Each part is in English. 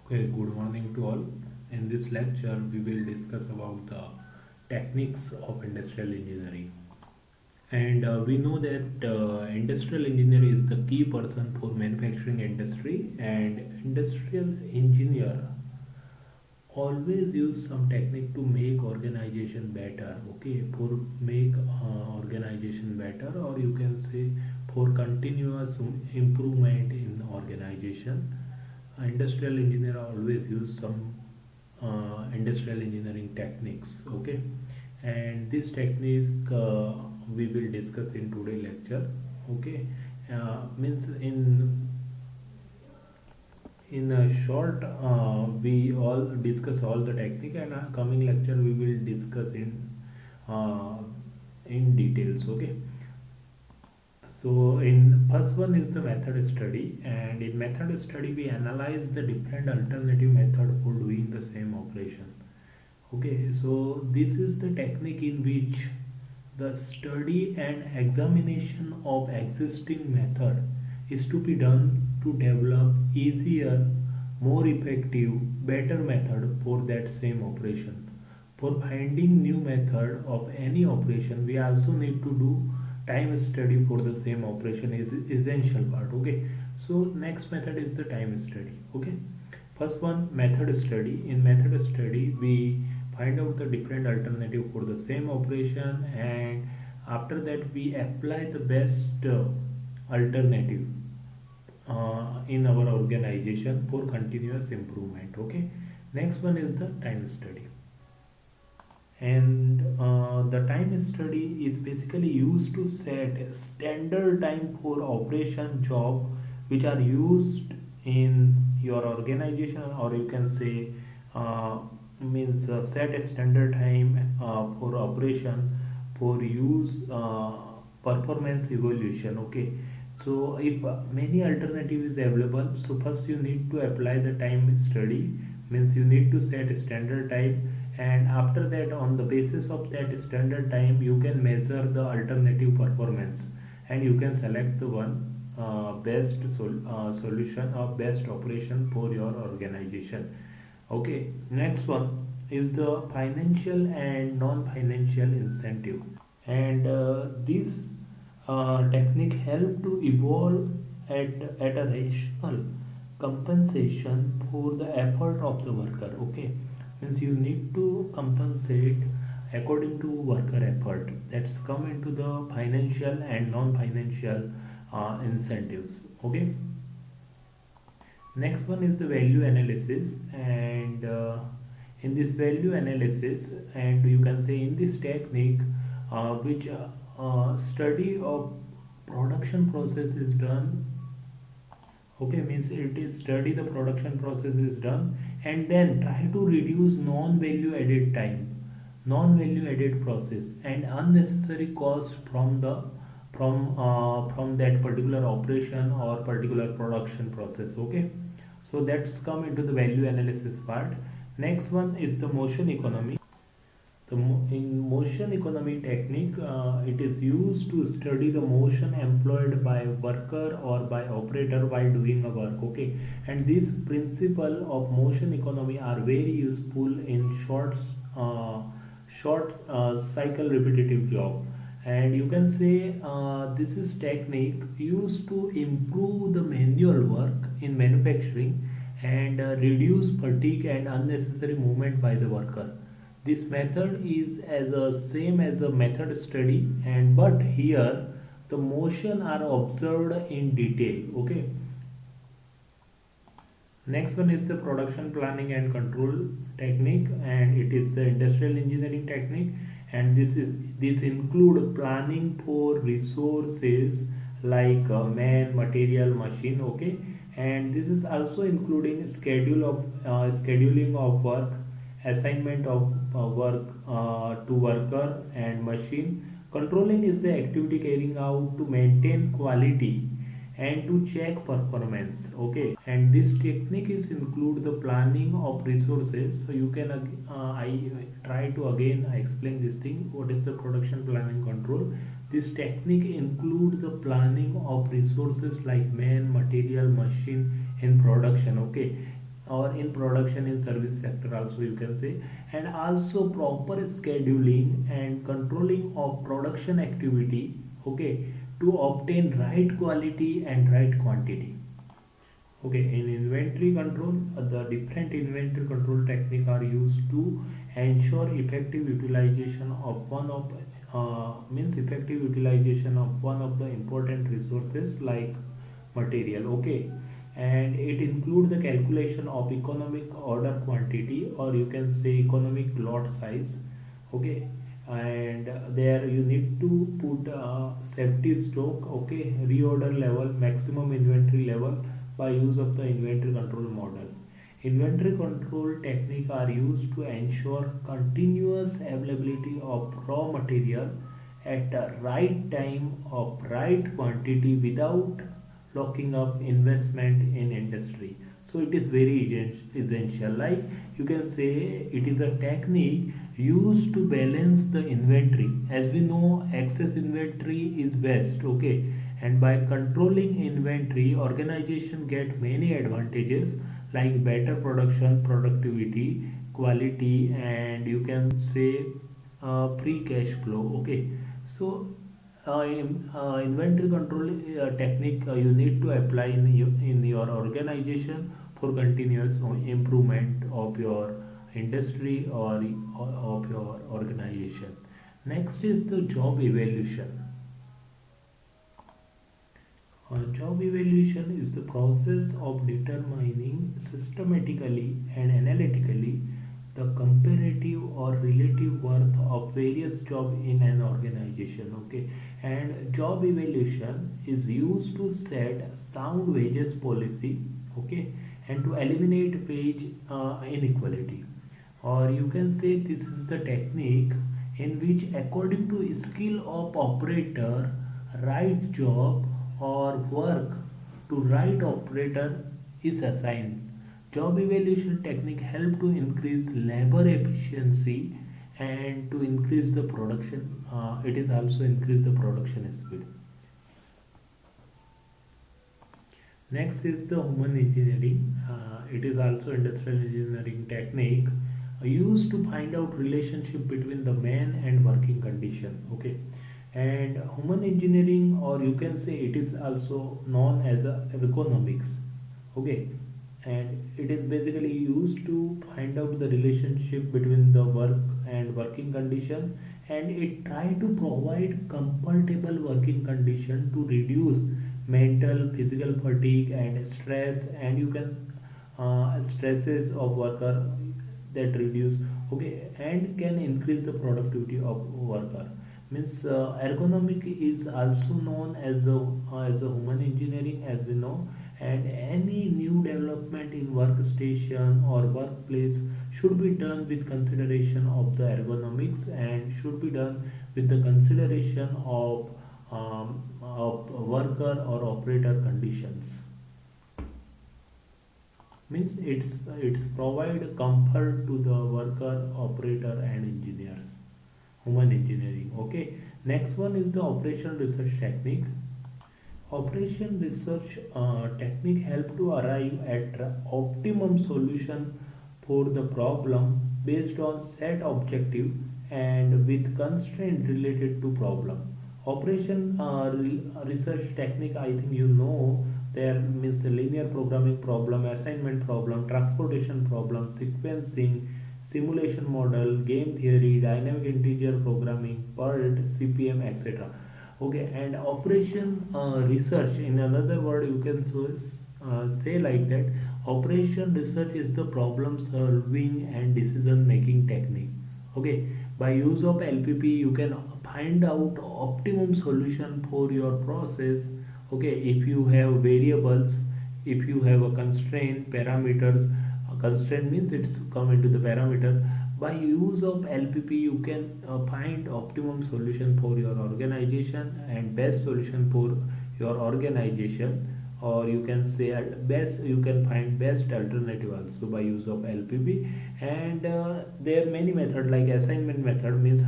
Okay, good morning to all. In this lecture, we will discuss about the techniques of industrial engineering. And we know that industrial engineer is the key person for manufacturing industry, and industrial engineer always use some technique to make organization better. Okay, for make organization better, or you can say for continuous improvement in organization. Industrial engineer always use some industrial engineering techniques. Okay, and this technique we will discuss in today lecture. Okay, means in a short we all discuss all the technique, and coming lecture we will discuss uh, in details. Okay, so in first one is the method study, and in method study we analyze the different alternative method for doing the same operation. Okay, so this is the technique in which the study and examination of existing method is to be done to develop easier, more effective, better method for that same operation. For finding new method of any operation, we also need to do time study for the same operation is essential part. Okay, so next method is the time study. Okay, first one, method study. In method study we find out the different alternative for the same operation, and after that we apply the best alternative in our organization for continuous improvement. Okay, next one is the time study, and the time study is basically used to set standard time for operation job which are used in your organization, or you can say uh, means set a standard time for operation for use performance evaluation. Okay, so if many alternative is available, so first you need to apply the time study, means you need to set a standard time, and after that on the basis of that standard time you can measure the alternative performance, and you can select the one solution or best operation for your organization. Okay, next one is the financial and non-financial incentive, and this technique help to evolve at a rational compensation for the effort of the worker. Okay, means you need to compensate according to worker effort. That's come into the financial and non-financial incentives. Okay, next one is the value analysis, and in this value analysis, and you can say in this technique which study of production process is done. Okay, means it is study the production process is done, and then try to reduce non-value added time, non-value added process, and unnecessary cost from that particular operation or particular production process. Okay, so that's come into the value analysis part. Next one is the motion economy. In motion economy technique, it is used to study the motion employed by worker or by operator while doing a work. Okay, and these principle of motion economy are very useful in short cycle repetitive job. And you can say this is technique used to improve the manual work in manufacturing, and reduce fatigue and unnecessary movement by the worker. This method is as a same as a method study, and but here the motion are observed in detail. Okay, next one is the production planning and control technique, and it is the industrial engineering technique, and this include planning for resources like man, material, machine. Okay, and this is also including scheduling of work, assignment of work to worker and machine. Controlling is the activity carrying out to maintain quality and to check performance. Okay, and this technique is include the planning of resources. So you can I try to again explain this thing, what is the production planning control. This technique include the planning of resources like man, material, machine in production. Okay, or in production in service sector also you can say, and also proper scheduling and controlling of production activity, okay, to obtain right quality and right quantity. Okay, in inventory control, the different inventory control technique are used to ensure effective utilization of one of means effective utilization of one of the important resources like material. Okay, and it includes the calculation of economic order quantity, or you can say economic lot size. Okay, and there you need to put safety stock, okay, reorder level, maximum inventory level by use of the inventory control model. Inventory control technique are used to ensure continuous availability of raw material at the right time of right quantity without locking up investment in industry. So it is very essential. Like you can say, it is a technique used to balance the inventory. As we know, excess inventory is best. Okay, and by controlling inventory, organization get many advantages like better production, productivity, quality, and you can say free cash flow. Okay, so inventory control technique you need to apply in your organization for continuous improvement of your industry or of your organization. Next is the job evaluation. Job evaluation is the process of determining systematically and analytically the comparative or relative worth of various jobs in an organization. Okay, and job evaluation is used to set sound wages policy. Okay, and to eliminate wage inequality, or you can say this is the technique in which according to skill of operator, right job or work to right operator is assigned. Job evaluation technique help to increase labor efficiency and to increase the production. It is also increase the production speed. Next is the human engineering. It is also industrial engineering technique used to find out relationship between the man and working condition. Okay, and human engineering, or you can say it is also known as a ergonomics. Okay, and it is basically used to find out the relationship between the work and working condition, and it try to provide comfortable working condition to reduce mental physical fatigue and stress, and you can stresses of worker that reduce. Okay, and can increase the productivity of worker. Means ergonomic is also known as a human engineering, as we know, and any new development in workstation or workplace should be done with consideration of the ergonomics and should be done with the consideration of worker or operator conditions. Means it's provide comfort to the worker, operator, and engineers. Human engineering. Okay, next one is the operation research technique. Operation research technique help to arrive at optimum solution for the problem based on set objective and with constraint related to problem. Operation research technique, I think you know, there means the linear programming problem, assignment problem, transportation problem, sequencing, simulation model, game theory, dynamic integer programming, PERT, CPM, etc. Okay, and operation research, in another word, you can say like that. Operation research is the problem solving and decision making technique. Okay, by use of LPP, you can find out optimum solution for your process. Okay, if you have variables, if you have a constraint parameters, a constraint means it's come into the parameter. By use of LPP, you can find optimum solution for your organization and best solution for your organization, or you can say at best you can find best alternative also by use of LPP. And there are many method like assignment method, means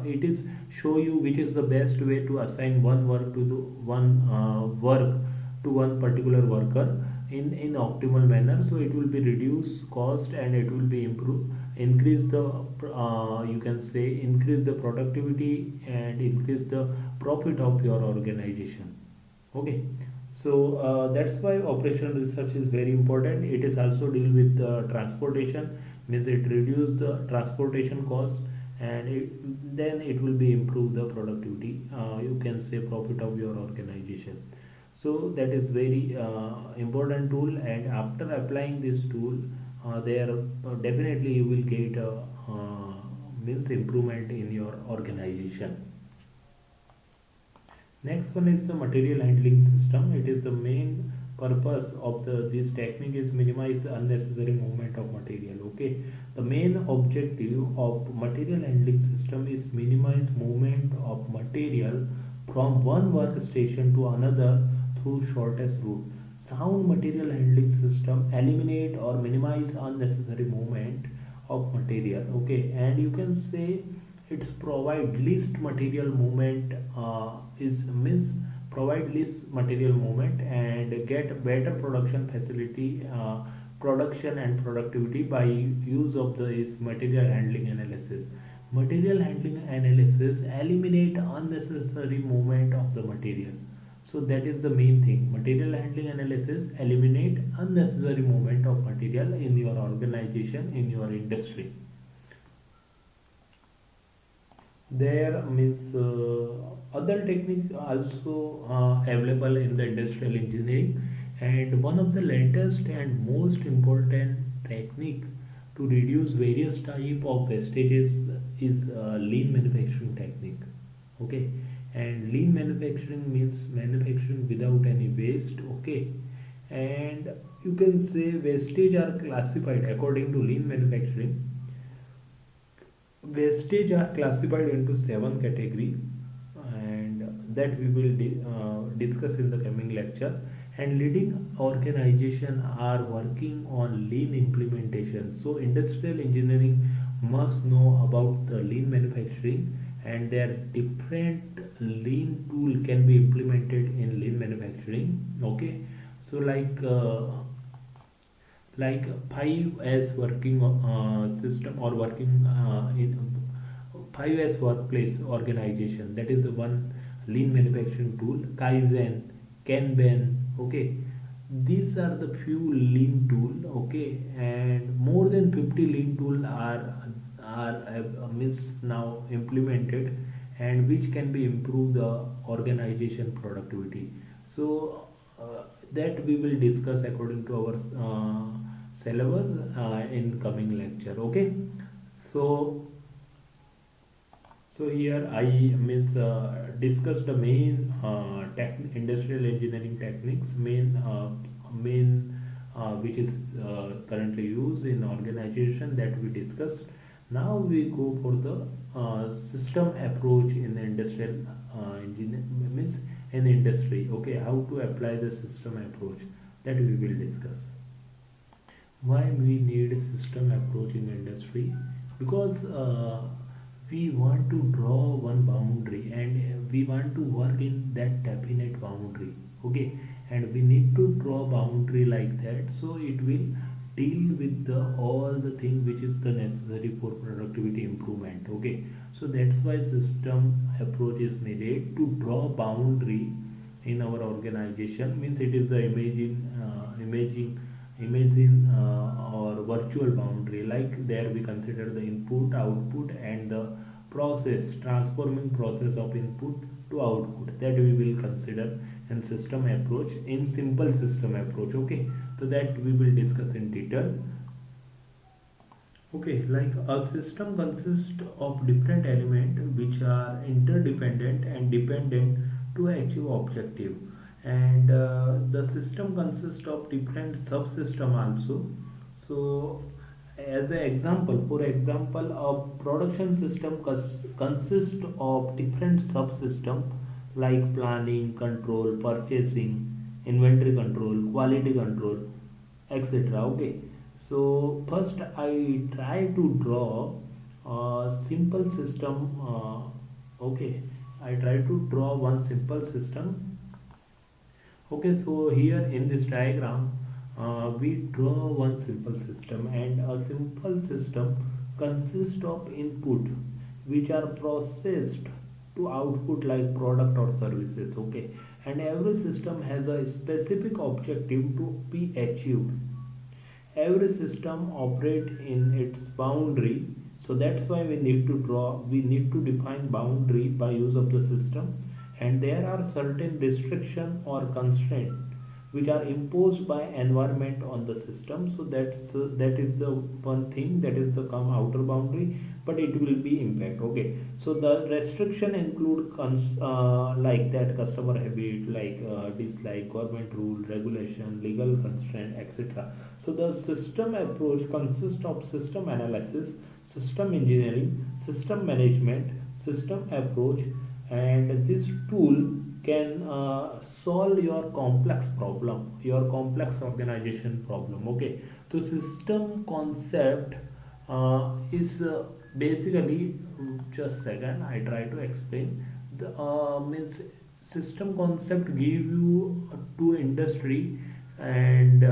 it is show you which is the best way to assign one work to the one work to one particular worker. in optimal manner, so it will be reduce cost and it will be improve increase the you can say increase the productivity and increase the profit of your organization. Okay, so that's why operational research is very important. It is also deal with transportation, means it reduce the transportation cost, and then it will be improve the productivity, you can say profit of your organization. So that is very important tool, and after applying this tool, there definitely you will get means improvement in your organization. Next one is the material handling system. It is the main purpose of this technique is minimize unnecessary movement of material. Okay, the main objective of material handling system is minimize movement of material from one workstation to another through shortest route. Sound material handling system eliminate or minimize unnecessary movement of material. Okay, and you can say it's provide least material movement, is means provide least material movement and get better production facility, production and productivity by use of this material handling analysis. Material handling analysis eliminate unnecessary movement of the material. So that is the main thing. Material handling analysis eliminate unnecessary movement of material in your organization, in your industry. There means other techniques also available in the industrial engineering, and one of the latest and most important technique to reduce various type of wastages is lean manufacturing technique. Okay, and lean manufacturing means manufacturing without any waste. Okay, and you can say wastage are classified according to lean manufacturing. Wastage are classified into seven category, and that we will discuss in the coming lecture. And leading organization are working on lean implementation. So industrial engineering must know about the lean manufacturing, and their different lean tool can be implemented in lean manufacturing. Okay, so like 5S working system or working in 5S workplace organization, that is the one lean manufacturing tool. Kaizen, Kanban. Okay, these are the few lean tool. Okay, and more than 50 lean tool are means now implemented, and which can be improve the organization productivity. So that we will discuss according to our syllabus in coming lecture. Okay, so here I means discuss the main industrial engineering techniques, main which is currently used in organization that we discussed. Now we go for the system approach in the industrial engineering, means in industry. Okay, how to apply the system approach, that we will discuss. Why we need a system approach in industry? Because we want to draw one boundary, and we want to work in that definite boundary. Okay, and we need to draw boundary like that, so it will deal with the all the thing which is the necessary for productivity improvement. Okay, so that's why system approach is needed to draw boundary in our organization. Means it is the imagine or virtual boundary, like there we consider the input, output, and the process, transforming process of input to output, that we will consider in system approach, in simple system approach. Okay, so that we will discuss in detail. Okay, like a system consists of different elements which are interdependent and dependent to achieve objective, and the system consists of different subsystem also. So as an example, for example, a production system consists of different subsystem like planning, control, purchasing, inventory control, quality control, etc. Okay, so first I try to draw a simple system. Okay, I try to draw one simple system. Okay, so here in this diagram, we draw one simple system, and a simple system consists of input which are processed to output like product or services. Okay, and every system has a specific objective to be achieved. Every system operate in its boundary, so that's why we need to define boundary by use of the system. And there are certain restriction or constraint which are imposed by environment on the system. So that is the one thing, that is the come outer boundary, but it will be impact. Okay, so the restriction include like that customer habit, like dislike, government rule, regulation, legal constraint, etc. So the system approach consists of system analysis, system engineering, system management, system approach, and this tool can solve your complex problem, your complex organization problem. Okay, so system concept is basically, just second, I try to explain. The means system concept give you to industry, and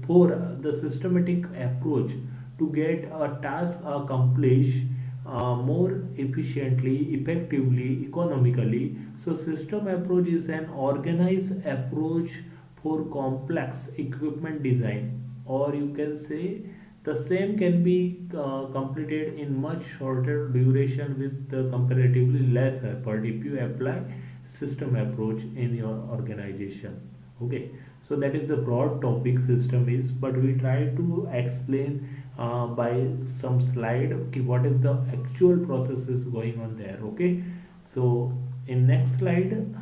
for the systematic approach to get a task accomplished more efficiently, effectively, economically. So system approach is an organized approach for complex equipment design, or you can say the same can be completed in much shorter duration with comparatively less effort if you apply system approach in your organization. Okay, so that is the broad topic system is, but we try to explain by some slide, okay, what is the actual processes going on there. Okay, so in next slide.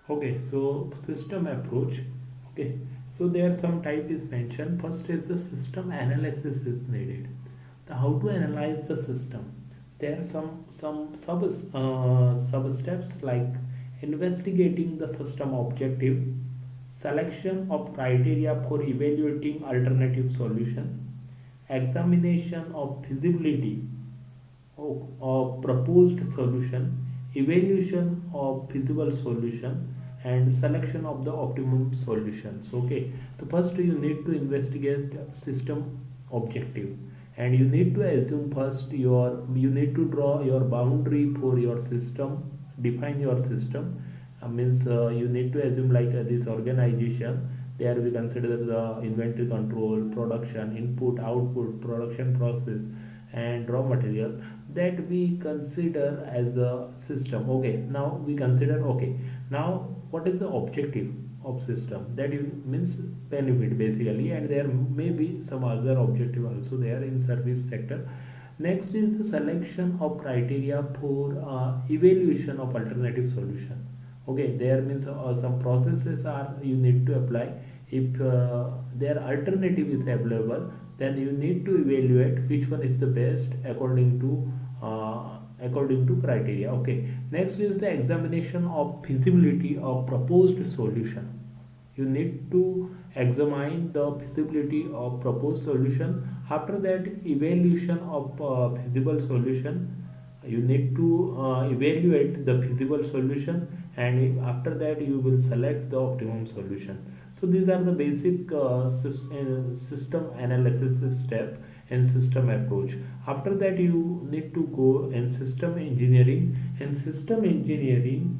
Okay, so system approach. Okay, so there some type is mentioned. First is the system analysis is needed. The how to analyze the system. There are some sub steps like investigating the system objective, selection of criteria for evaluating alternative solution, examination of feasibility of proposed solution, evaluation of feasible solution, and selection of the optimum solutions. Okay, so first you need to investigate system objective, and you need to assume first you need to draw your boundary for your system, define your system. Means you need to assume like this organization, there we consider the inventory control, production, input, output, production process, and raw material, that we consider as a system. Okay, now we consider, okay, now what is the objective of system, that you means benefit basically, and there may be some other objective also there in service sector. Next is the selection of criteria for evaluation of alternative solution. Okay, there means some processes are you need to apply. If their alternative is available, then you need to evaluate which one is the best according to criteria. Okay, next is the examination of feasibility of proposed solution. You need to examine the feasibility of proposed solution. After that, evaluation of feasible solution, you need to evaluate the feasible solution, and after that you will select the optimum solution. So these are the basic system analysis step and system approach. After that you need to go in system engineering, and system engineering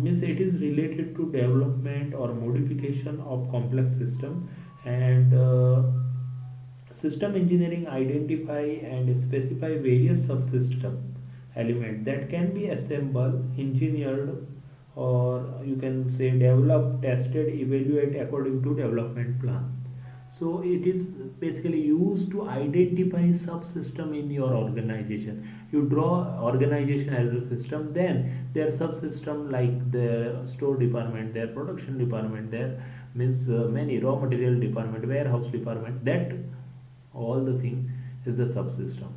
means it is related to development or modification of complex system. And system engineering identify and specify various subsystem element that can be assembled, engineered, or you can say developed, tested, evaluate according to development plan. So it is basically used to identify subsystem in your organization. You draw organization as a system, then their subsystem like their store department, their production department, their means many raw material department, warehouse department, that all the thing is the subsystem.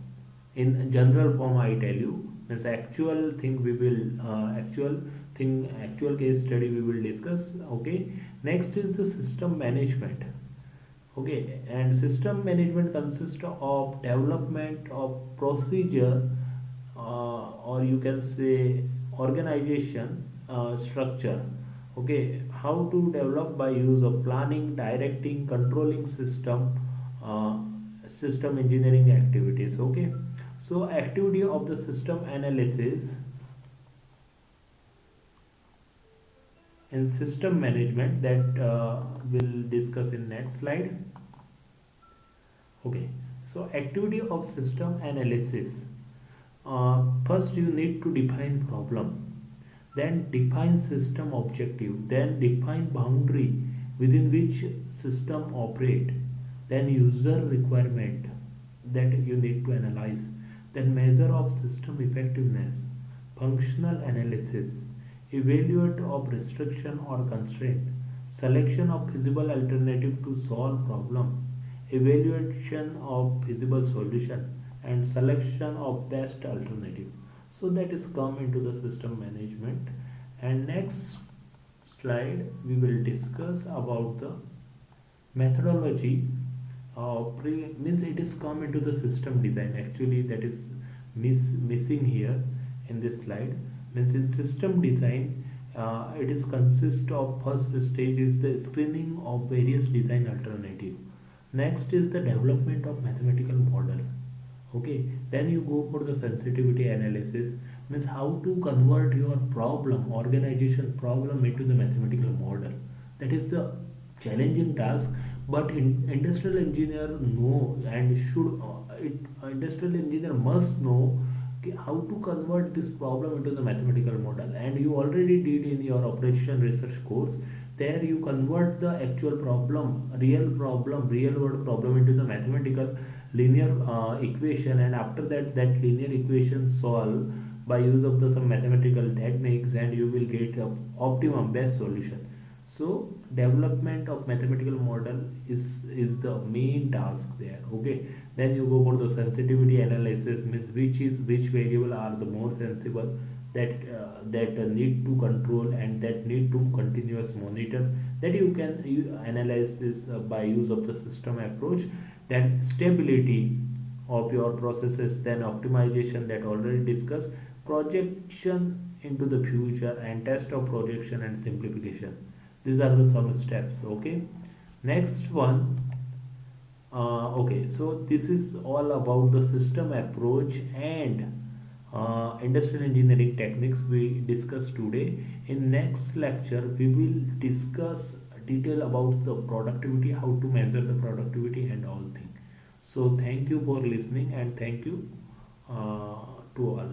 In general form I tell you, means actual thing we will actual case study we will discuss. Okay, next is the system management. Okay, and system management consists of development of procedure, or you can say organization structure. Okay, how to develop by use of planning, directing, controlling uh, system engineering activities. Okay, so activity of the system analysis and system management that we'll discuss in next slide. Okay, so activity of system analysis. First you need to define problem, then define system objective, then define boundary within which system operate, then user requirement that you need to analyze, then measure of system effectiveness, functional analysis, evaluate of restriction or constraint, selection of feasible alternative to solve problem, evaluation of feasible solution, and selection of best alternative. So that is come into the system management. And next slide we will discuss about the methodology. Means it is come into the system design, actually that is missing here in this slide. Means in system design, it is consist of first stage is the screening of various design alternative. Next is the development of mathematical model. Okay, then you go for the sensitivity analysis, means how to convert your problem, organization problem, into the mathematical model. That is the challenging task, but industrial engineer know and should industrial engineer must know how to convert this problem into the mathematical model. And you already did in your operation research course, there you convert the actual problem, real world problem into the mathematical linear equation, and after that that linear equation solve by use of the some mathematical techniques, and you will get a optimum best solution. So development of mathematical model is the main task there. Okay, then you go for the sensitivity analysis, means which variable are the more sensible, that need to control and that need to continuous monitor, that you analyze this by use of the system approach. Then stability of your processes, then optimization that already discussed, projection into the future, and test of projection and simplification. These are the some steps. Okay, next one. Okay, so this is all about the system approach and industrial engineering techniques we discussed today. In next lecture we will discuss detail about the productivity, how to measure the productivity and all things. So thank you for listening, and thank you to all.